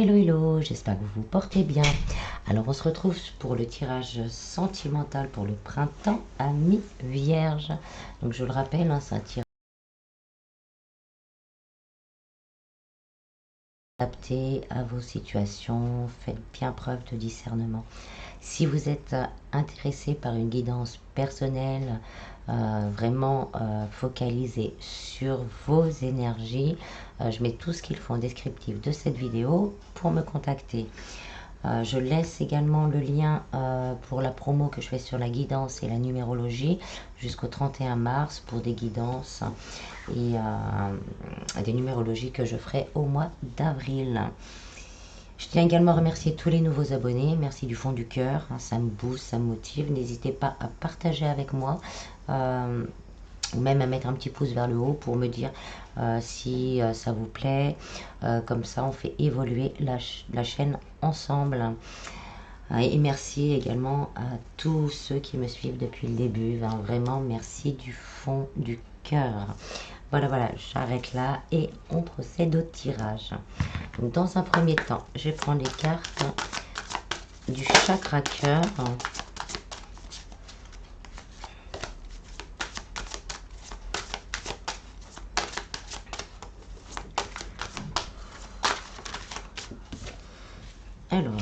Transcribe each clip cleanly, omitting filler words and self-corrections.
Hello hello, j'espère que vous vous portez bien. Alors on se retrouve pour le tirage sentimental pour le printemps à mi-vierge. Donc je le rappelle, c'est un tirage adapté à vos situations. Faites bien preuve de discernement. Si vous êtes intéressé par une guidance personnelle, vraiment focalisée sur vos énergies, je mets tout ce qu'il faut en descriptif de cette vidéo pour me contacter. Je laisse également le lien pour la promo que je fais sur la guidance et la numérologie jusqu'au 31 mars pour des guidances et des numérologies que je ferai au mois d'avril. Je tiens également à remercier tous les nouveaux abonnés. Merci du fond du cœur. Ça me booste, ça me motive. N'hésitez pas à partager avec moi. Ou même à mettre un petit pouce vers le haut pour me dire si ça vous plaît. Comme ça, on fait évoluer la chaîne ensemble. Et merci également à tous ceux qui me suivent depuis le début. Vraiment, merci du fond du cœur. Voilà, j'arrête là et on procède au tirage. Donc, dans un premier temps, je vais prendre les cartes du chakra cœur. Alors,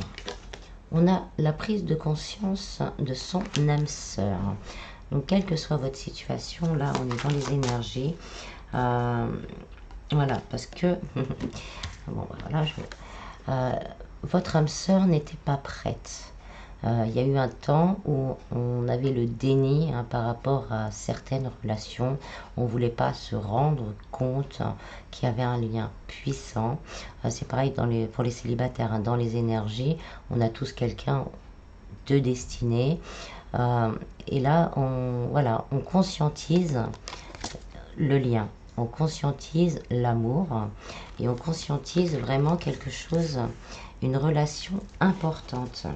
on a la prise de conscience de son âme sœur. Donc, quelle que soit votre situation, là, on est dans les énergies. Voilà, parce que bon, voilà, votre âme sœur n'était pas prête. Il y a eu un temps où on avait le déni par rapport à certaines relations. On ne voulait pas se rendre compte qu'il y avait un lien puissant. C'est pareil pour les célibataires. Dans les énergies, on a tous quelqu'un de destiné. Et là, on conscientise le lien. On conscientise l'amour et on conscientise vraiment quelque chose, une relation importante.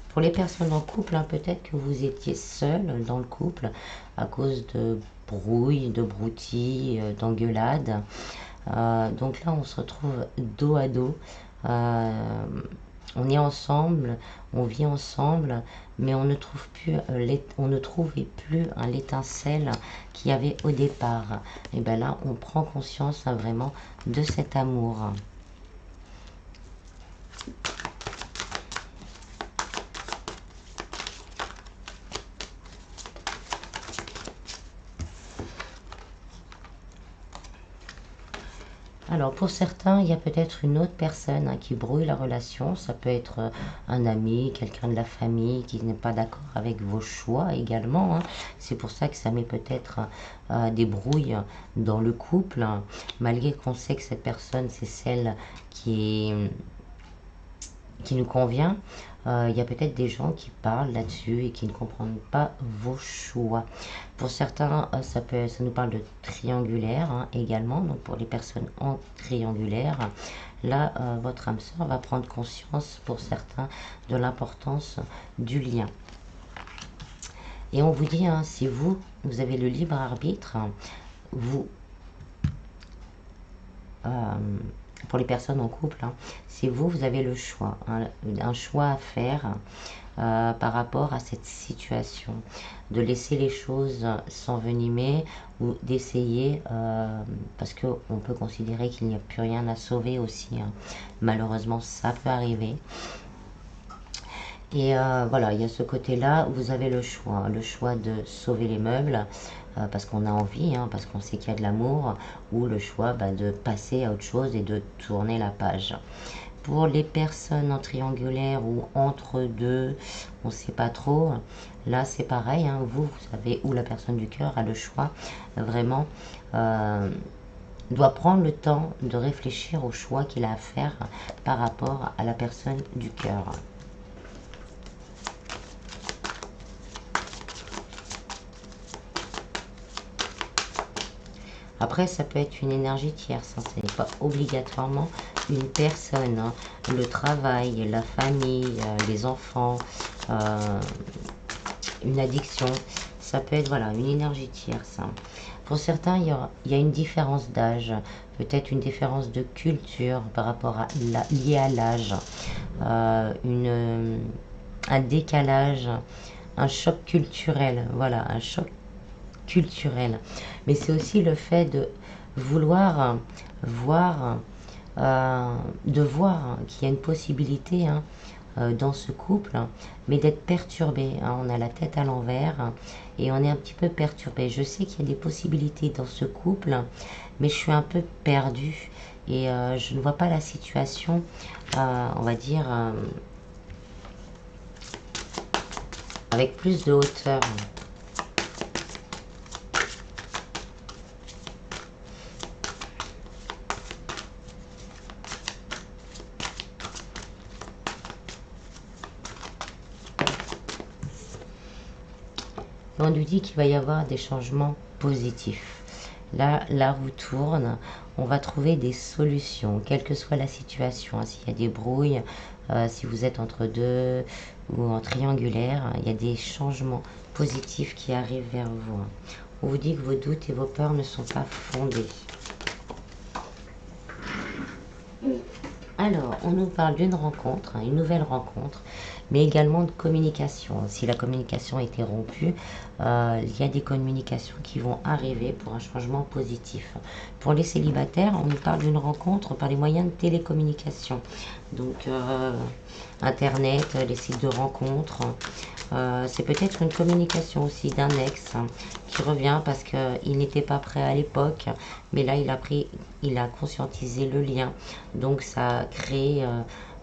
Pour les personnes en couple, peut-être que vous étiez seul dans le couple à cause de brouilles, de broutilles, d'engueulades. Donc là, on se retrouve dos à dos. On est ensemble, on vit ensemble, mais on ne trouvait plus l'étincelle qu'il y avait au départ. Et bien là, on prend conscience vraiment de cet amour. Alors pour certains, il y a peut-être une autre personne qui brouille la relation. Ça peut être un ami, quelqu'un de la famille qui n'est pas d'accord avec vos choix également. C'est pour ça que ça met peut-être des brouilles dans le couple, malgré qu'on sait que cette personne, c'est celle qui nous convient. Il y a peut-être des gens qui parlent là-dessus et qui ne comprennent pas vos choix. Pour certains, ça nous parle de triangulaire également. Donc pour les personnes en triangulaire, là, votre âme sœur va prendre conscience pour certains de l'importance du lien. Et on vous dit, si vous avez le libre arbitre, pour les personnes en couple, c'est vous avez le choix, un choix à faire par rapport à cette situation, de laisser les choses s'envenimer ou d'essayer, parce qu'on peut considérer qu'il n'y a plus rien à sauver aussi. Malheureusement, ça peut arriver. Et voilà, il y a ce côté-là, vous avez le choix de sauver les meubles, parce qu'on a envie, parce qu'on sait qu'il y a de l'amour, ou le choix de passer à autre chose et de tourner la page. Pour les personnes en triangulaire ou entre deux, on ne sait pas trop, là c'est pareil, vous avez, ou la personne du cœur a le choix, vraiment, doit prendre le temps de réfléchir au choix qu'il a à faire par rapport à la personne du cœur. Après, ça peut être une énergie tierce, ce n'est pas obligatoirement une personne. Le travail, la famille, les enfants, une addiction, ça peut être une énergie tierce. Pour certains, il y a une différence d'âge, peut-être une différence de culture par rapport à liée à l'âge, un décalage, un choc culturel. Voilà, un choc culturel. Mais c'est aussi le fait de vouloir voir, de voir qu'il y a une possibilité, hein, dans ce couple, mais d'être perturbé, hein. On a la tête à l'envers, et on est un petit peu perturbé. Je sais qu'il y a des possibilités dans ce couple, mais je suis un peu perdue et je ne vois pas la situation, on va dire, avec plus de hauteur. On nous dit qu'il va y avoir des changements positifs. Là, la roue tourne, on va trouver des solutions, quelle que soit la situation. S'il y a des brouilles, si vous êtes entre deux ou en triangulaire, il y a des changements positifs qui arrivent vers vous. On vous dit que vos doutes et vos peurs ne sont pas fondés. Alors, on nous parle d'une rencontre, hein, une nouvelle rencontre, mais également de communication. Si la communication a été rompue, il y a des communications qui vont arriver pour un changement positif. Pour les célibataires, on nous parle d'une rencontre par les moyens de télécommunication. Donc, Internet, les sites de rencontres. C'est peut-être une communication aussi d'un ex, hein, qui revient parce qu'il n'était pas prêt à l'époque, mais là il a conscientisé le lien, donc ça a créé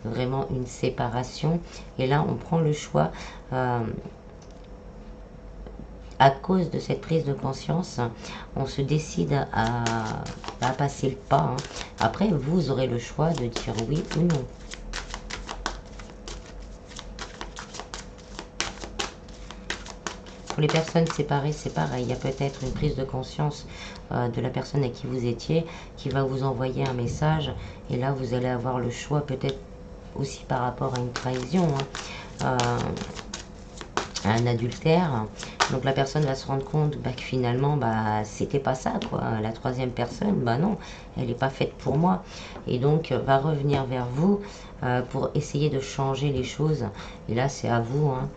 vraiment une séparation. Et là on prend le choix, à cause de cette prise de conscience, on se décide à passer le pas, hein. Après vous aurez le choix de dire oui ou non. Pour les personnes séparées, c'est pareil. Il y a peut-être une prise de conscience de la personne à qui vous étiez qui va vous envoyer un message. Et là, vous allez avoir le choix, peut-être aussi par rapport à une trahison, hein, à un adultère. Donc la personne va se rendre compte que finalement, c'était pas ça, quoi. La troisième personne, non, elle n'est pas faite pour moi. Et donc, va revenir vers vous pour essayer de changer les choses. Et là, c'est à vous, hein.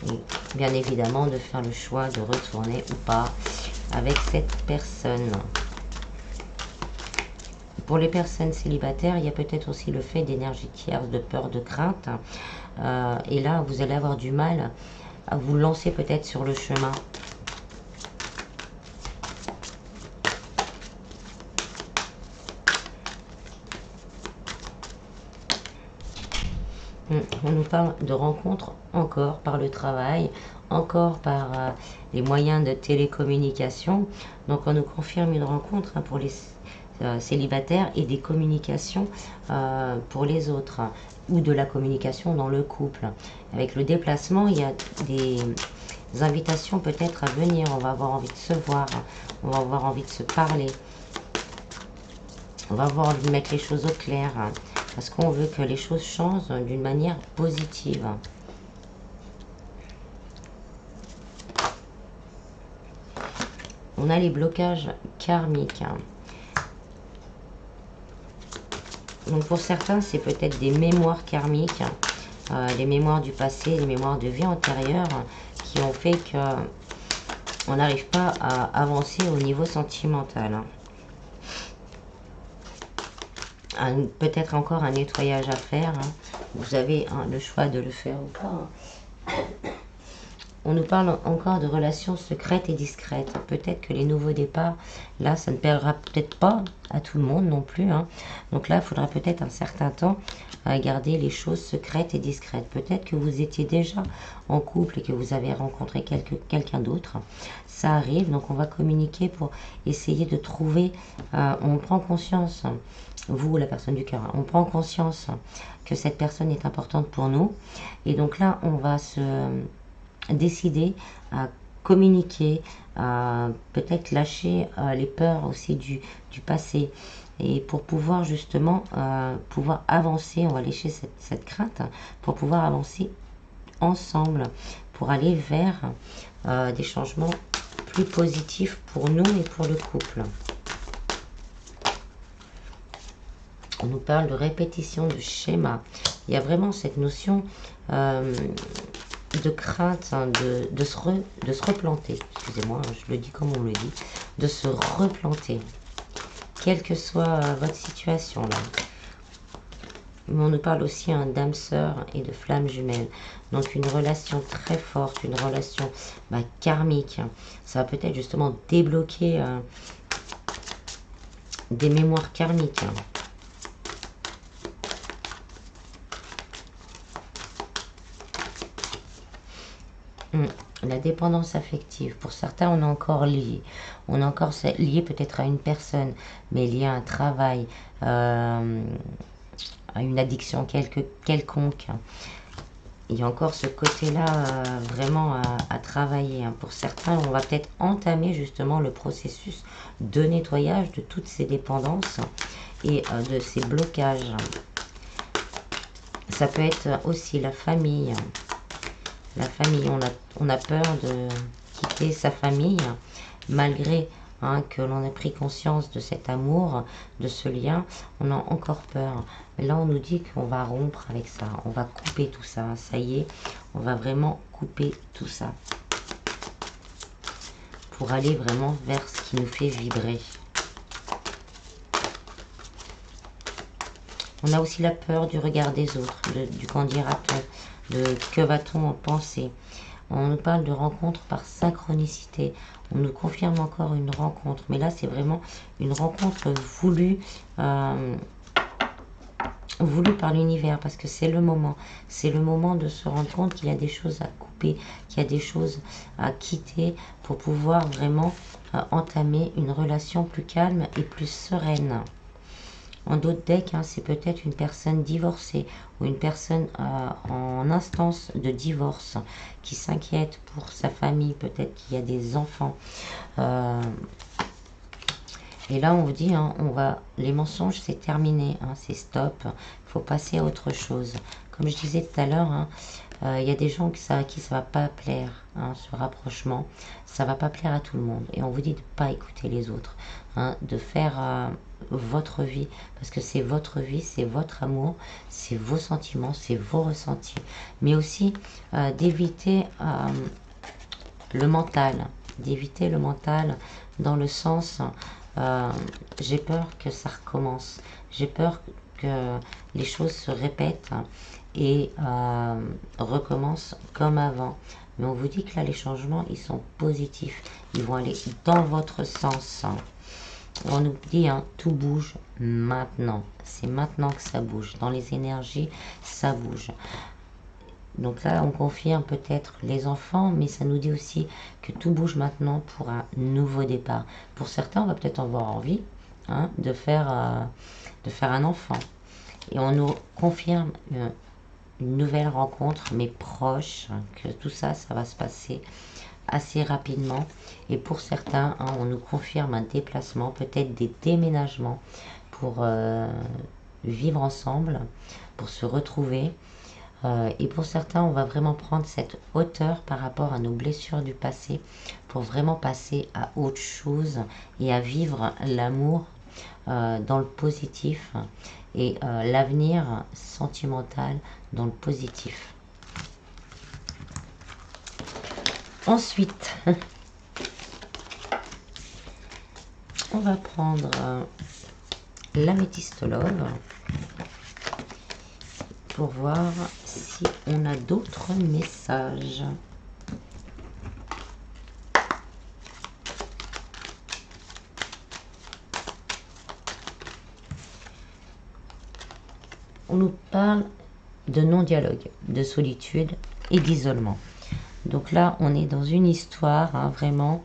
Et bien évidemment de faire le choix de retourner ou pas avec cette personne. Pour les personnes célibataires, il y a peut-être aussi le fait d'énergie tierce, de peur, de crainte. Et là, vous allez avoir du mal à vous lancer peut-être sur le chemin. On nous parle de rencontres encore par le travail, encore par les moyens de télécommunication. Donc on nous confirme une rencontre, hein, pour les célibataires, et des communications pour les autres, hein, ou de la communication dans le couple. Avec le déplacement, il y a des invitations peut-être à venir. On va avoir envie de se voir, hein. On va avoir envie de se parler. On va avoir envie de mettre les choses au clair, hein, parce qu'on veut que les choses changent d'une manière positive. On a les blocages karmiques, hein. Donc pour certains, c'est peut-être des mémoires karmiques, les mémoires du passé, les mémoires de vie antérieure, qui ont fait qu'on n'arrive pas à avancer au niveau sentimental, hein. Peut-être encore un nettoyage à faire, hein. Vous avez, hein, le choix de le faire ou pas, hein. On nous parle encore de relations secrètes et discrètes. Peut-être que les nouveaux départs, là, ça ne plaira peut-être pas à tout le monde non plus, hein. Donc là, il faudra peut-être un certain temps à garder les choses secrètes et discrètes. Peut-être que vous étiez déjà en couple et que vous avez rencontré quelqu'un d'autre. Ça arrive, donc on va communiquer pour essayer de trouver... on prend conscience, vous, la personne du cœur, hein, on prend conscience que cette personne est importante pour nous. Et donc là, on va se... décider à communiquer, à peut-être lâcher les peurs aussi du passé, et pour pouvoir justement pouvoir avancer. On va lâcher cette crainte pour pouvoir avancer ensemble, pour aller vers des changements plus positif pour nous et pour le couple. On nous parle de répétition de schéma. Il y a vraiment cette notion de crainte, hein, de se replanter. Excusez-moi, je le dis comme on le dit. De se replanter. Quelle que soit votre situation là. Mais on nous parle aussi d'âme sœur et de flamme jumelle. Donc une relation très forte, une relation karmique. Ça va peut-être justement débloquer des mémoires karmiques. La dépendance affective. Pour certains, on est encore lié. On est encore lié peut-être à une personne, mais lié à un travail, à une addiction quelconque. Il y a encore ce côté-là vraiment à travailler. Pour certains, on va peut-être entamer justement le processus de nettoyage de toutes ces dépendances et de ces blocages. Ça peut être aussi la famille. La famille, on a peur de quitter sa famille, malgré que l'on ait pris conscience de cet amour, de ce lien, on a encore peur. Mais là, on nous dit qu'on va rompre avec ça, on va couper tout ça. Ça y est, on va vraiment couper tout ça. Pour aller vraiment vers ce qui nous fait vibrer. On a aussi la peur du regard des autres, du qu'en dira-t-on, de que va-t-on en penser. On nous parle de rencontre par synchronicité. On nous confirme encore une rencontre. Mais là, c'est vraiment une rencontre voulue, voulue par l'univers. Parce que c'est le moment. C'est le moment de se rendre compte qu'il y a des choses à couper, qu'il y a des choses à quitter pour pouvoir vraiment entamer une relation plus calme et plus sereine. En d'autres decks, c'est peut-être une personne divorcée ou une personne en instance de divorce qui s'inquiète pour sa famille, peut-être qu'il y a des enfants. Et là, on vous dit, les mensonges, c'est terminé, c'est stop, il faut passer à autre chose. Comme je disais tout à l'heure, il y a des gens qui ça va pas plaire, ce rapprochement, ça va pas plaire à tout le monde. Et on vous dit de pas écouter les autres, de faire votre vie, parce que c'est votre vie, c'est votre amour, c'est vos sentiments, c'est vos ressentis. Mais aussi d'éviter le mental, dans le sens, j'ai peur que ça recommence, j'ai peur que les choses se répètent et recommencent comme avant. Mais on vous dit que là, les changements, ils sont positifs. Ils vont aller dans votre sens. On nous dit, tout bouge maintenant. C'est maintenant que ça bouge. Dans les énergies, ça bouge. Donc là, on confirme peut-être les enfants, mais ça nous dit aussi que tout bouge maintenant pour un nouveau départ. Pour certains, on va peut-être avoir envie de faire un enfant. Et on nous confirme une nouvelle rencontre, mais proche, que tout ça, ça va se passer assez rapidement. Et pour certains, on nous confirme un déplacement, peut-être des déménagements pour vivre ensemble, pour se retrouver. Et pour certains, on va vraiment prendre cette hauteur par rapport à nos blessures du passé pour vraiment passer à autre chose et à vivre l'amour dans le positif et l'avenir sentimental dans le positif. Ensuite, on va prendre l'améthyste love pour voir si on a d'autres messages. On nous parle de non-dialogue, de solitude et d'isolement. Donc là, on est dans une histoire, vraiment,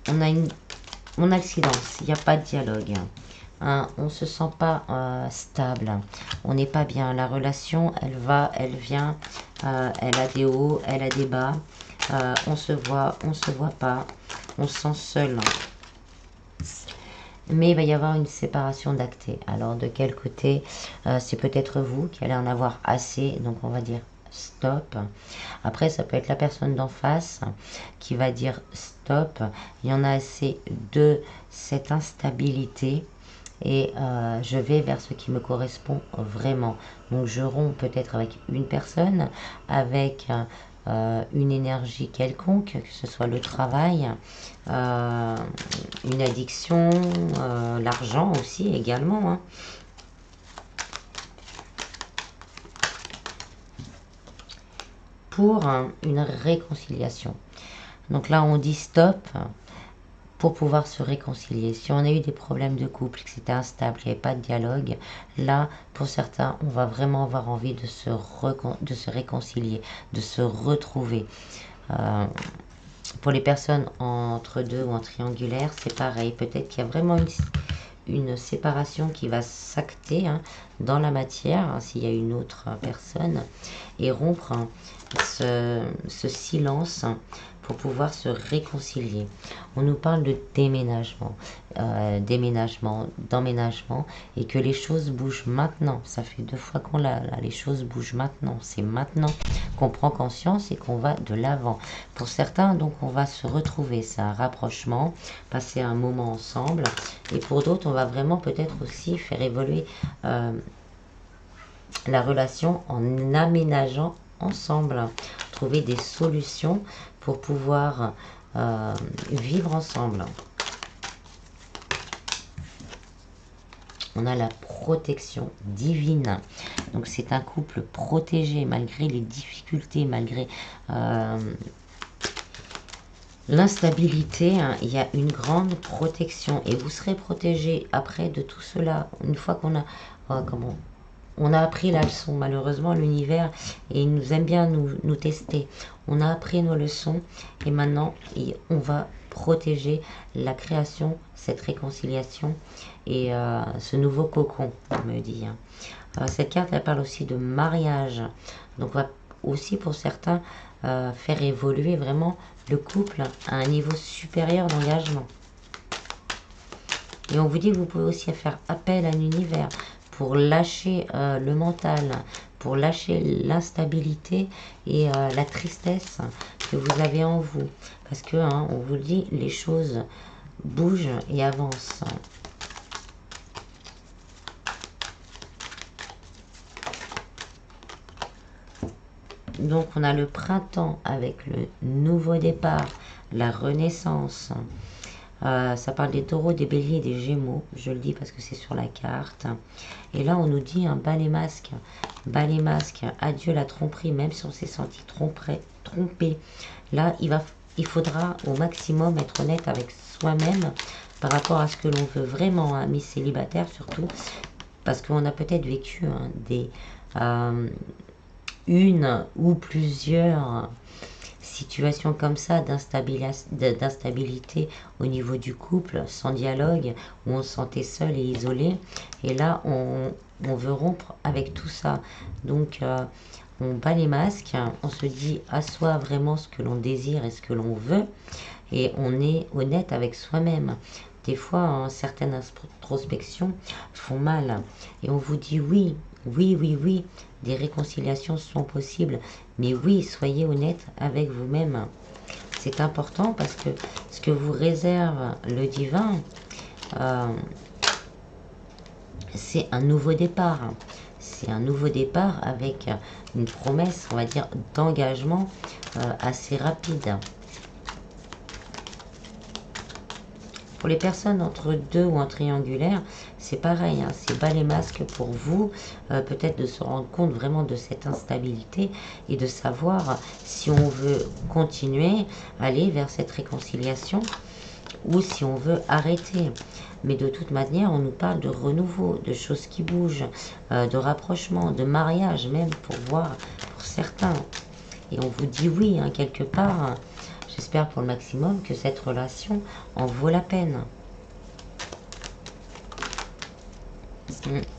on a le silence, il n'y a pas de dialogue. On ne se sent pas stable, on n'est pas bien. La relation, elle va, elle vient, elle a des hauts, elle a des bas. On se voit pas, on se sent seul. Mais il va y avoir une séparation d'actés. Alors de quel côté? C'est peut-être vous qui allez en avoir assez, donc on va dire stop. Après, ça peut être la personne d'en face qui va dire stop. Il y en a assez de cette instabilité et je vais vers ce qui me correspond vraiment. Donc je romps peut-être avec une personne, avec une énergie quelconque, que ce soit le travail, une addiction, l'argent aussi également, hein. Pour une réconciliation. Donc là, on dit stop pour pouvoir se réconcilier. Si on a eu des problèmes de couple, que c'était instable, qu'il n'y avait pas de dialogue, là, pour certains, on va vraiment avoir envie de se réconcilier, de se retrouver. Pour les personnes entre deux ou en triangulaire, c'est pareil. Peut-être qu'il y a vraiment une séparation qui va s'acter, hein, dans la matière, hein, s'il y a une autre personne, et rompre, hein, ce silence, hein, pour pouvoir se réconcilier. On nous parle de déménagement, d'emménagement, et que les choses bougent maintenant. Ça fait 2 fois qu'on l'a, là, les choses bougent maintenant. C'est maintenant qu'on prend conscience et qu'on va de l'avant. Pour certains, donc, on va se retrouver. C'est un rapprochement, passer un moment ensemble. Et pour d'autres, on va vraiment peut-être aussi faire évoluer la relation en aménageant ensemble, trouver des solutions pour pouvoir vivre ensemble. On a la protection divine. Donc c'est un couple protégé malgré les difficultés, malgré l'instabilité, hein. Il y a une grande protection et vous serez protégé après de tout cela. Une fois qu'on a on a appris la leçon. Malheureusement, l'univers, et il nous aime bien nous tester. On a appris nos leçons et maintenant, on va protéger la création, cette réconciliation et ce nouveau cocon, on me dit, hein. Cette carte, elle parle aussi de mariage. Donc, on va aussi, pour certains, faire évoluer vraiment le couple à un niveau supérieur d'engagement. Et on vous dit que vous pouvez aussi faire appel à l'univers pour lâcher le mental, pour lâcher l'instabilité et la tristesse que vous avez en vous. Parce que, hein, on vous le dit, les choses bougent et avancent. Donc on a le printemps avec le nouveau départ, la renaissance. Ça parle des taureaux, des béliers et des gémeaux. Je le dis parce que c'est sur la carte. Et là, on nous dit un bas les masques. Bas les masques. Adieu la tromperie, même si on s'est senti trompé. Là, il faudra au maximum être honnête avec soi-même par rapport à ce que l'on veut vraiment, hein, mis célibataire surtout. Parce qu'on a peut-être vécu, hein, une ou plusieurs situation comme ça d'instabilité au niveau du couple, sans dialogue, où on se sentait seul et isolé. Et là, on veut rompre avec tout ça. Donc, on bat les masques, on se dit à soi vraiment ce que l'on désire et ce que l'on veut, et on est honnête avec soi-même. Des fois, hein, certaines introspections font mal, et on vous dit oui, oui, oui, oui, des réconciliations sont possibles, mais oui, soyez honnête avec vous-même. C'est important parce que ce que vous réserve le divin, c'est un nouveau départ. C'est un nouveau départ avec une promesse, on va dire, d'engagement assez rapide. Pour les personnes entre deux ou en triangulaire, c'est pareil, hein, c'est bas les masques pour vous, peut-être de se rendre compte vraiment de cette instabilité et de savoir si on veut continuer, aller vers cette réconciliation ou si on veut arrêter. Mais de toute manière, on nous parle de renouveau, de choses qui bougent, de rapprochement, de mariage même pour voir pour certains. Et on vous dit oui, hein, quelque part. J'espère pour le maximum que cette relation en vaut la peine.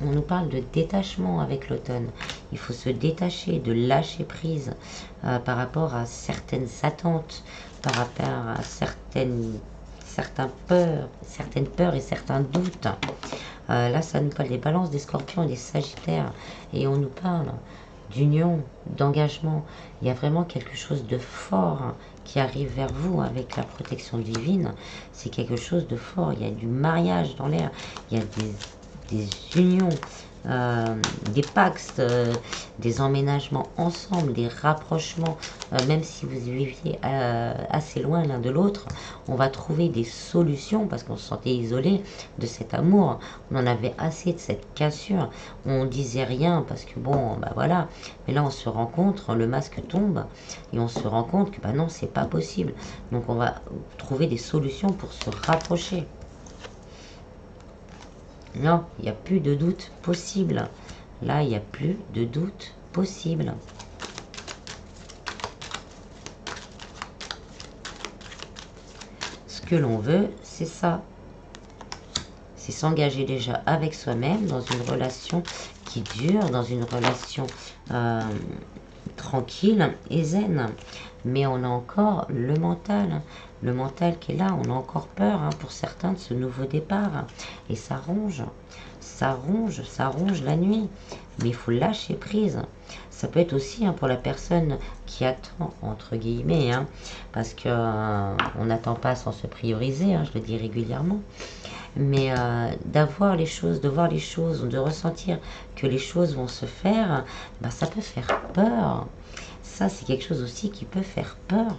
On nous parle de détachement avec l'automne. Il faut se détacher, de lâcher prise par rapport à certaines attentes, par rapport à certaines peurs et certains doutes. Là, ça nous parle des balances, des scorpions et des sagittaires. Et on nous parle d'union, d'engagement. Il y a vraiment quelque chose de fort qui arrive vers vous avec la protection divine. C'est quelque chose de fort. Il y a du mariage dans l'air. Il y a des unions, des pactes, des emménagements ensemble, des rapprochements. Même si vous viviez assez loin l'un de l'autre, on va trouver des solutions parce qu'on se sentait isolé de cet amour. On en avait assez de cette cassure. On disait rien parce que bon, bah voilà. Mais là, on se rencontre, le masque tombe et on se rend compte que bah non, c'est pas possible. Donc, on va trouver des solutions pour se rapprocher. Non, il n'y a plus de doute possible. Là, il n'y a plus de doute possible. Ce que l'on veut, c'est ça. C'est s'engager déjà avec soi-même dans une relation qui dure, dans une relation tranquille et zen. Mais on a encore le mental qui est là. On a encore peur pour certains de ce nouveau départ. Et ça ronge, ça ronge la nuit. Mais il faut lâcher prise. Ça peut être aussi pour la personne qui attend, entre guillemets, parce que on n'attend pas sans se prioriser, je le dis régulièrement. Mais d'avoir les choses, de voir les choses, de ressentir que les choses vont se faire, ça peut faire peur. Ça, c'est quelque chose aussi qui peut faire peur.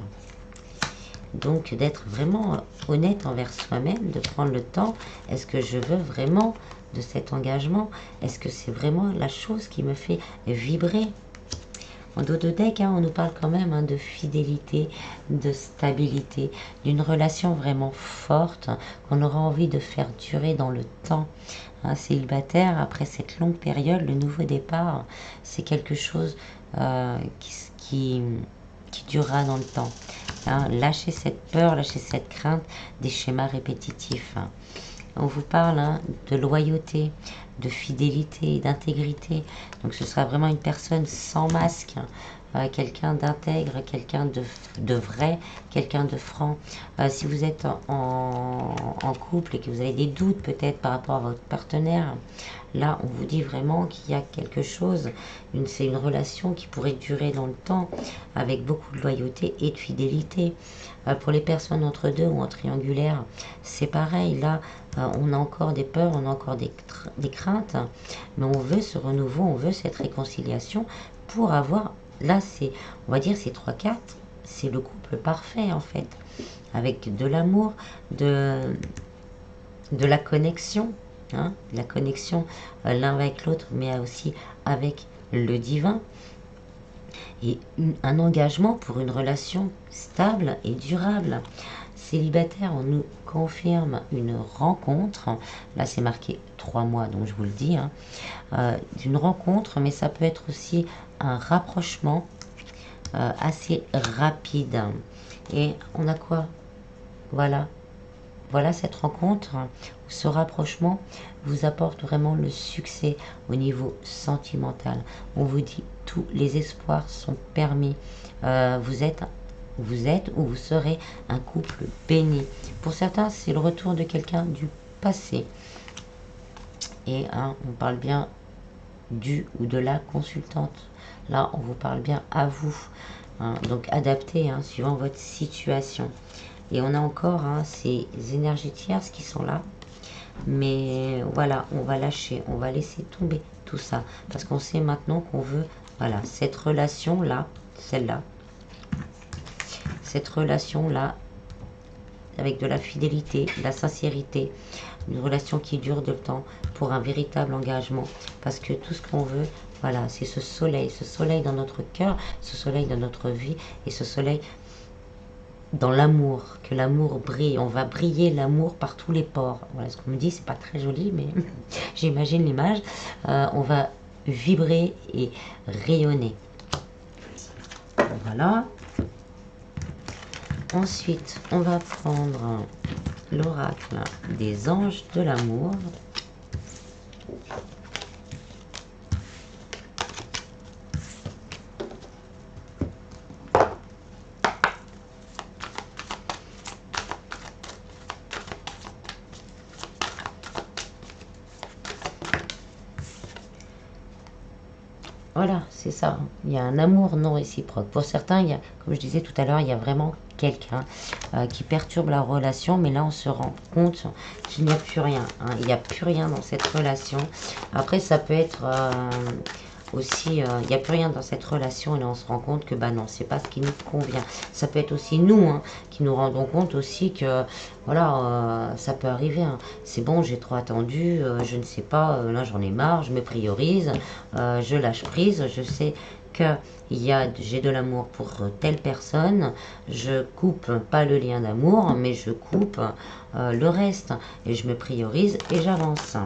Donc, d'être vraiment honnête envers soi-même, de prendre le temps. Est-ce que je veux vraiment de cet engagement? Est-ce que c'est vraiment la chose qui me fait vibrer? En dos de deck, on nous parle quand même de fidélité, de stabilité, d'une relation vraiment forte qu'on aura envie de faire durer dans le temps. Célibataire, après cette longue période, le nouveau départ, c'est quelque chose qui durera dans le temps. Lâcher cette peur, lâcher cette crainte des schémas répétitifs. On vous parle de loyauté, de fidélité, d'intégrité. Donc ce sera vraiment une personne sans masque, quelqu'un d'intègre, quelqu'un de vrai, quelqu'un de franc. Si vous êtes en couple et que vous avez des doutes peut-être par rapport à votre partenaire, là on vous dit vraiment qu'il y a quelque chose, c'est une relation qui pourrait durer dans le temps avec beaucoup de loyauté et de fidélité. Pour les personnes entre deux ou en triangulaire, c'est pareil. Là, on a encore des peurs, on a encore des craintes, mais on veut ce renouveau, on veut cette réconciliation pour avoir, là, on va dire, ces 3 cartes, c'est le couple parfait en fait, avec de l'amour, de la connexion, la connexion l'un avec l'autre, mais aussi avec le divin, et un engagement pour une relation stable et durable. Célibataire, on nous confirme une rencontre. Là, c'est marqué 3 mois, donc je vous le dis. D'une rencontre, mais ça peut être aussi un rapprochement assez rapide. Et on a quoi? Voilà. Voilà cette rencontre, ce rapprochement vous apporte vraiment le succès au niveau sentimental. On vous dit tous les espoirs sont permis. Vous êtes ou vous serez un couple béni. Pour certains, c'est le retour de quelqu'un du passé. Et on parle bien du ou de la consultante. Là, on vous parle bien à vous. Donc adaptez suivant votre situation. Et on a encore ces énergies tierces qui sont là. Mais voilà, on va lâcher, on va laisser tomber tout ça. Parce qu'on sait maintenant qu'on veut, voilà, cette relation-là, celle-là. Cette relation-là, avec de la fidélité, de la sincérité, une relation qui dure de temps pour un véritable engagement. Parce que tout ce qu'on veut, voilà, c'est ce soleil dans notre cœur, ce soleil dans notre vie et ce soleil dans l'amour, que l'amour brille. On va briller l'amour par tous les pores. Voilà ce qu'on me dit, c'est pas très joli, mais j'imagine l'image. On va vibrer et rayonner. Voilà. Ensuite, on va prendre l'oracle des anges de l'amour. Voilà, c'est ça. Il y a un amour non réciproque. Pour certains, il y a, comme je disais tout à l'heure, il y a vraiment quelqu'un qui perturbe la relation, mais là, on se rend compte qu'il n'y a plus rien. Hein. Il n'y a plus rien dans cette relation. Après, ça peut être aussi, il n'y a plus rien dans cette relation, et là, on se rend compte que, bah non, c'est pas ce qui nous convient. Ça peut être aussi nous, hein, qui nous rendons compte aussi que, voilà, ça peut arriver. Hein. C'est bon, j'ai trop attendu, je ne sais pas, là, j'en ai marre, je me priorise, je lâche prise, je sais que j'ai de l'amour pour telle personne, je coupe pas le lien d'amour, mais je coupe le reste, et je me priorise et j'avance.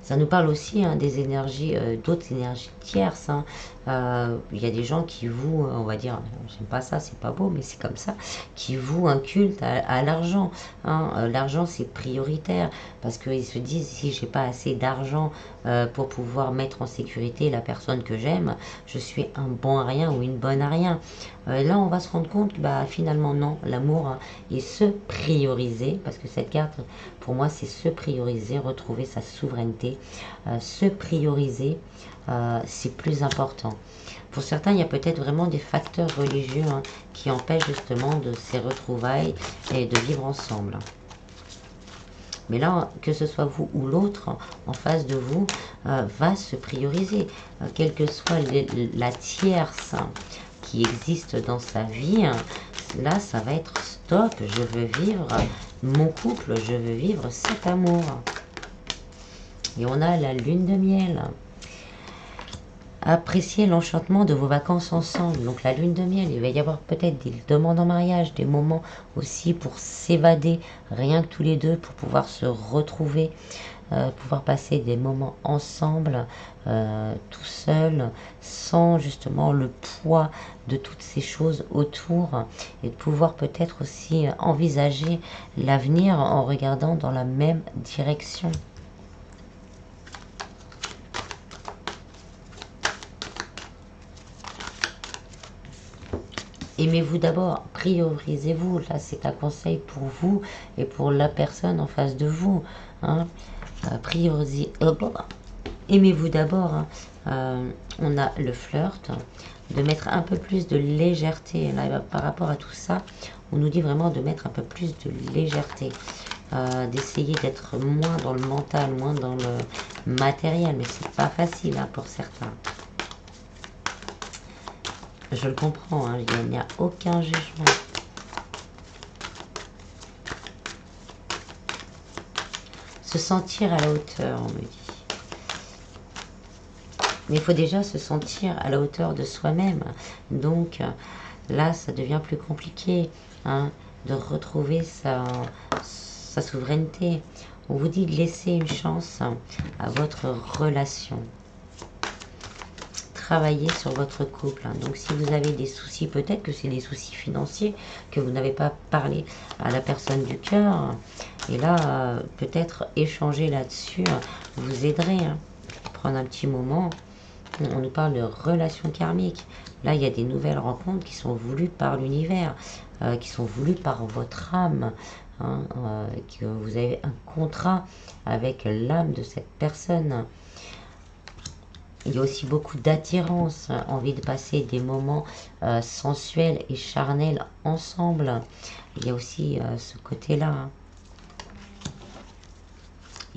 Ça nous parle aussi hein, des énergies, d'autres énergies tierces. Hein. Il y a des gens qui vouent, on va dire, j'aime pas ça, c'est pas beau, mais c'est comme ça, qui vouent un culte à l'argent. Hein. L'argent, c'est prioritaire parce qu'ils se disent si j'ai pas assez d'argent pour pouvoir mettre en sécurité la personne que j'aime, je suis un bon à rien ou une bonne à rien. Là, on va se rendre compte que bah, finalement, non, l'amour hein, est se prioriser parce que cette carte, pour moi, c'est se prioriser, retrouver sa souveraineté. Se prioriser, c'est plus important. Pour certains, il y a peut-être vraiment des facteurs religieux hein, qui empêchent justement de ces retrouvailles et de vivre ensemble. Mais là, que ce soit vous ou l'autre en face de vous, va se prioriser. Quelle que soit la tierce hein, qui existe dans sa vie, hein, là, ça va être stop, je veux vivre mon couple, je veux vivre cet amour. Et on a la lune de miel. Appréciez l'enchantement de vos vacances ensemble. Donc la lune de miel, il va y avoir peut-être des demandes en mariage, des moments aussi pour s'évader, rien que tous les deux, pour pouvoir se retrouver, pouvoir passer des moments ensemble, tout seul, sans justement le poids de toutes ces choses autour, et de pouvoir peut-être aussi envisager l'avenir en regardant dans la même direction. Aimez-vous d'abord, priorisez-vous. Là, c'est un conseil pour vous et pour la personne en face de vous. Hein. Aimez-vous d'abord. Hein. On a le flirt, de mettre un peu plus de légèreté. Là, par rapport à tout ça, on nous dit vraiment de mettre un peu plus de légèreté. D'essayer d'être moins dans le mental, moins dans le matériel. Mais c'est pas facile hein, pour certains. Je le comprends, hein, il n'y a aucun jugement. Se sentir à la hauteur, on me dit. Mais il faut déjà se sentir à la hauteur de soi-même. Donc là, ça devient plus compliqué hein, de retrouver sa souveraineté. On vous dit de laisser une chance à votre relation. Travailler sur votre couple. Donc si vous avez des soucis, peut-être que c'est des soucis financiers, que vous n'avez pas parlé à la personne du cœur. Et là, peut-être échanger là-dessus vous aiderait. Hein. Prendre un petit moment. On nous parle de relations karmiques. Là, il y a des nouvelles rencontres qui sont voulues par l'univers, qui sont voulues par votre âme. Hein, que vous avez un contrat avec l'âme de cette personne. Il y a aussi beaucoup d'attirance, envie de passer des moments sensuels et charnels ensemble. Il y a aussi ce côté-là. Hein.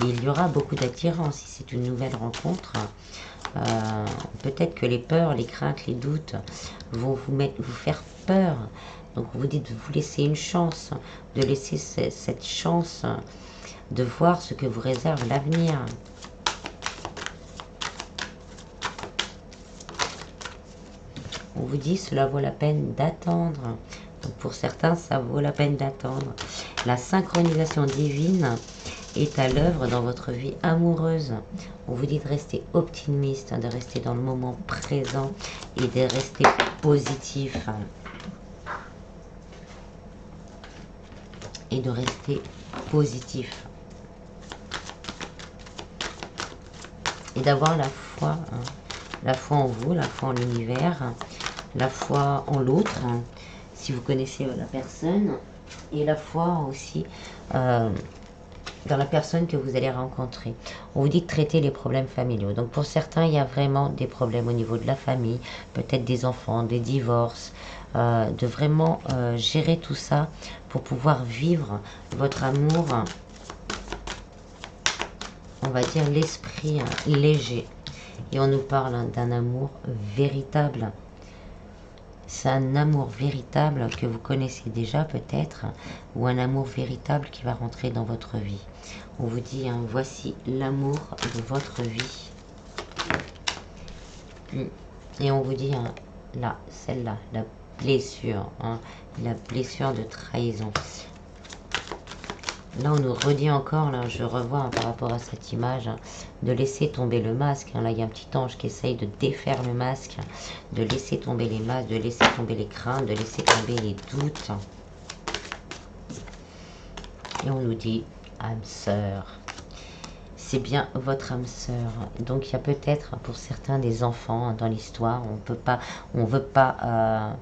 Et il y aura beaucoup d'attirance si c'est une nouvelle rencontre. Peut-être que les peurs, les craintes, les doutes vont vous faire peur. Donc vous dites de vous laisser une chance, de laisser cette chance de voir ce que vous réserve l'avenir. On vous dit cela vaut la peine d'attendre. Donc pour certains, ça vaut la peine d'attendre. La synchronisation divine est à l'œuvre dans votre vie amoureuse. On vous dit de rester optimiste, de rester dans le moment présent et de rester positif. Et de rester positif. Et d'avoir la foi. Hein. La foi en vous, la foi en l'univers, la foi en l'autre, hein, si vous connaissez la personne, et la foi aussi dans la personne que vous allez rencontrer. On vous dit de traiter les problèmes familiaux. Donc pour certains, il y a vraiment des problèmes au niveau de la famille, peut-être des enfants, des divorces, de vraiment gérer tout ça pour pouvoir vivre votre amour, on va dire l'esprit léger. Et on nous parle d'un amour véritable. C'est un amour véritable que vous connaissez déjà peut-être, ou un amour véritable qui va rentrer dans votre vie. On vous dit, voici l'amour de votre vie. Et on vous dit, là, celle-là, la blessure de trahison. Là, on nous redit encore, là, je revois par rapport à cette image, de laisser tomber le masque. Là, il y a un petit ange qui essaye de défaire le masque, de laisser tomber les masques, de laisser tomber les craintes, de laisser tomber les doutes. Et on nous dit, âme sœur. C'est bien votre âme sœur. Donc, il y a peut-être pour certains des enfants dans l'histoire. On veut pas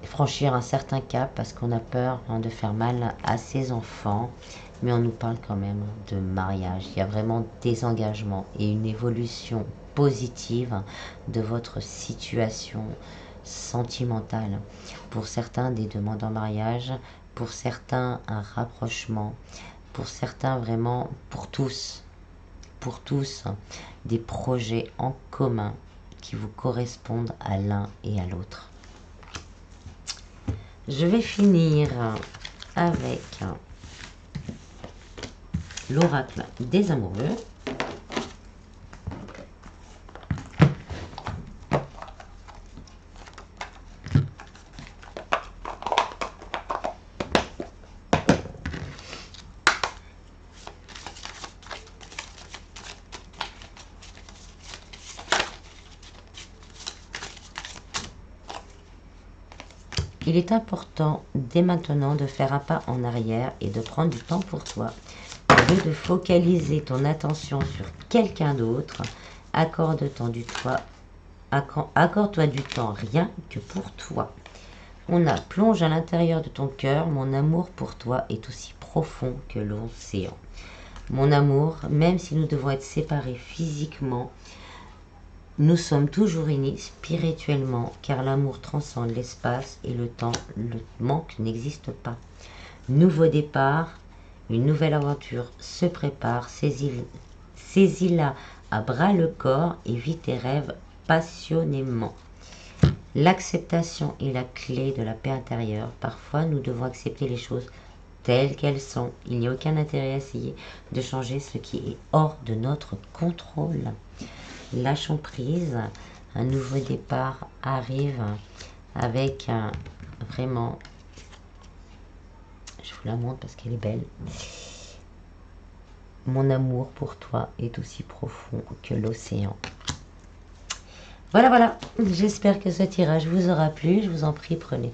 franchir un certain cap parce qu'on a peur de faire mal à ses enfants, mais on nous parle quand même de mariage. Il y a vraiment des engagements et une évolution positive de votre situation sentimentale. Pour certains, des demandes en mariage, pour certains, un rapprochement, pour certains, vraiment, pour tous, des projets en commun qui vous correspondent à l'un et à l'autre. Je vais finir avec l'oracle des amoureux. Il est important dès maintenant de faire un pas en arrière et de prendre du temps pour toi. Au lieu de focaliser ton attention sur quelqu'un d'autre, accorde-toi du temps rien que pour toi. Plonge à l'intérieur de ton cœur, mon amour pour toi est aussi profond que l'océan. Mon amour, même si nous devons être séparés physiquement, nous sommes toujours unis spirituellement, car l'amour transcende l'espace et le temps. Le manque n'existe pas. Nouveau départ, une nouvelle aventure se prépare. Saisis-la à bras le corps et vis tes rêves passionnément. L'acceptation est la clé de la paix intérieure. Parfois, nous devons accepter les choses telles qu'elles sont. Il n'y a aucun intérêt à essayer de changer ce qui est hors de notre contrôle. Lâchons prise, un nouveau départ arrive avec vraiment, je vous la montre parce qu'elle est belle. Mon amour pour toi est aussi profond que l'océan. Voilà, j'espère que ce tirage vous aura plu. Je vous en prie, prenez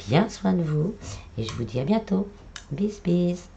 bien soin de vous et je vous dis à bientôt. Bis, bis.